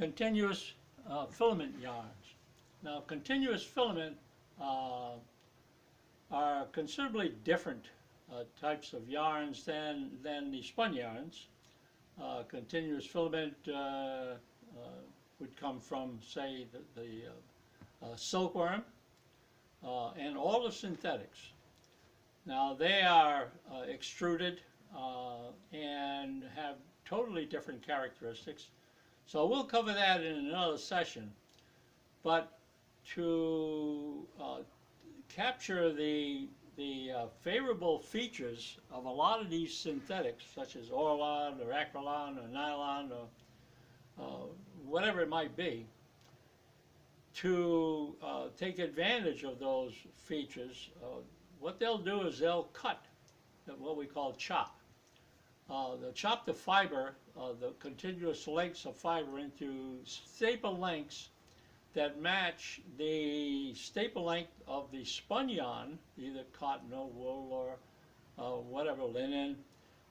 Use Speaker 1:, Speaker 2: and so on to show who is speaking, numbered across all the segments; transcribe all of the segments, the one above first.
Speaker 1: continuous filament yarns. Now, continuous filament are considerably different types of yarns than the spun yarns. Continuous filament would come from, say, the silkworm and all the synthetics. Now, they are extruded and have totally different characteristics. So we'll cover that in another session. But to capture the favorable features of a lot of these synthetics, such as Orlon or Acrylon or nylon or whatever it might be, to take advantage of those features, what they'll do is they'll cut what we call chop. They'll chop the fiber, the continuous lengths of fiber, into staple lengths that match the staple length of the spun yarn, either cotton or wool or whatever, linen,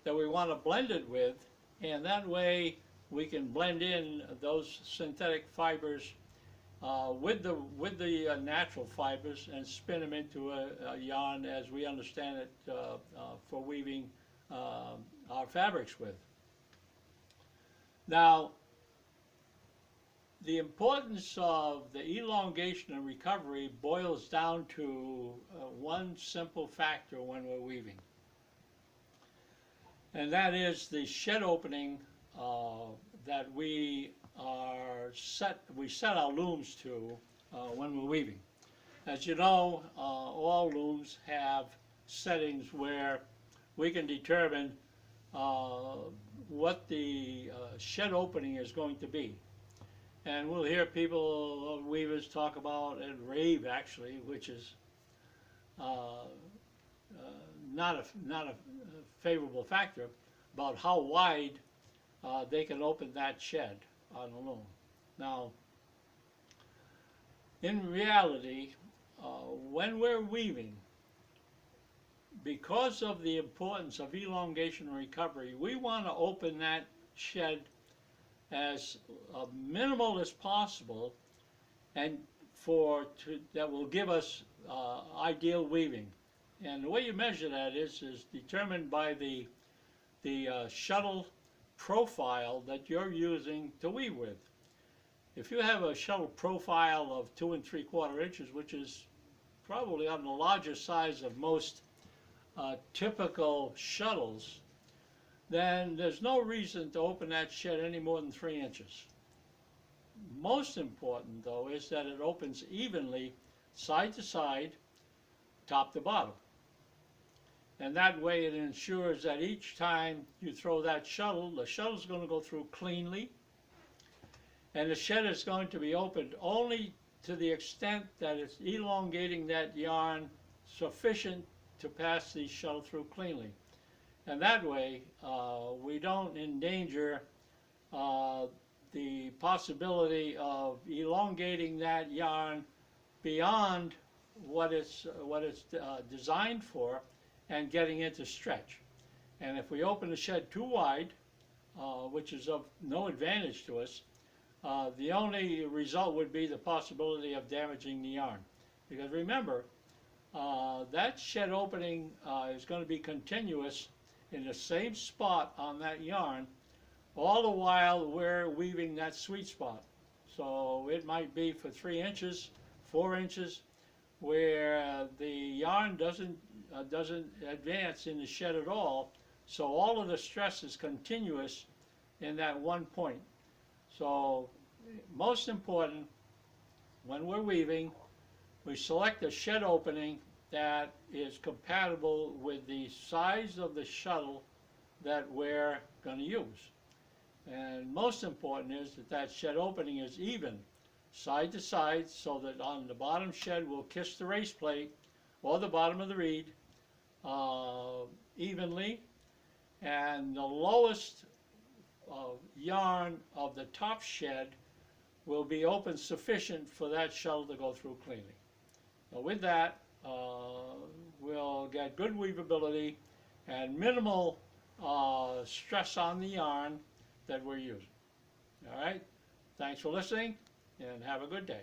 Speaker 1: that we want to blend it with, and that way we can blend in those synthetic fibers with the natural fibers and spin them into a yarn as we understand it for weaving our fabrics with. Now, the importance of the elongation and recovery boils down to one simple factor when we're weaving, and that is the shed opening that we set our looms to when we're weaving. As you know, all looms have settings where we can determine what the shed opening is going to be. And we'll hear people, weavers, talk about, and rave actually, which is not a favorable factor, about how wide they can open that shed on the loom. Now, in reality, when we're weaving, because of the importance of elongation and recovery, we want to open that shed as minimal as possible, and that will give us ideal weaving. And the way you measure that is determined by the shuttle profile that you're using to weave with. If you have a shuttle profile of 2 3/4 inches, which is probably on the larger size of most typical shuttles, then there's no reason to open that shed any more than 3 inches. Most important, though, is that it opens evenly, side to side, top to bottom. And that way it ensures that each time you throw that shuttle, the shuttle's going to go through cleanly, and the shed is going to be opened only to the extent that it's elongating that yarn sufficient to pass the shuttle through cleanly. And that way, we don't endanger the possibility of elongating that yarn beyond what it's designed for and getting into stretch. And if we open the shed too wide, which is of no advantage to us, the only result would be the possibility of damaging the yarn. Because remember, that shed opening is going to be continuous in the same spot on that yarn, all the while we're weaving that sweet spot. So it might be for 3 inches, 4 inches, where the yarn doesn't advance in the shed at all, so all of the stress is continuous in that one point. So most important, when we're weaving, we select a shed opening that is compatible with the size of the shuttle that we're going to use. And most important is that that shed opening is even, side to side, so that on the bottom shed will kiss the race plate or the bottom of the reed evenly, and the lowest yarn of the top shed will be open sufficient for that shuttle to go through cleanly. Now with that, we'll get good weavability and minimal stress on the yarn that we're using. All right? Thanks for listening, and have a good day.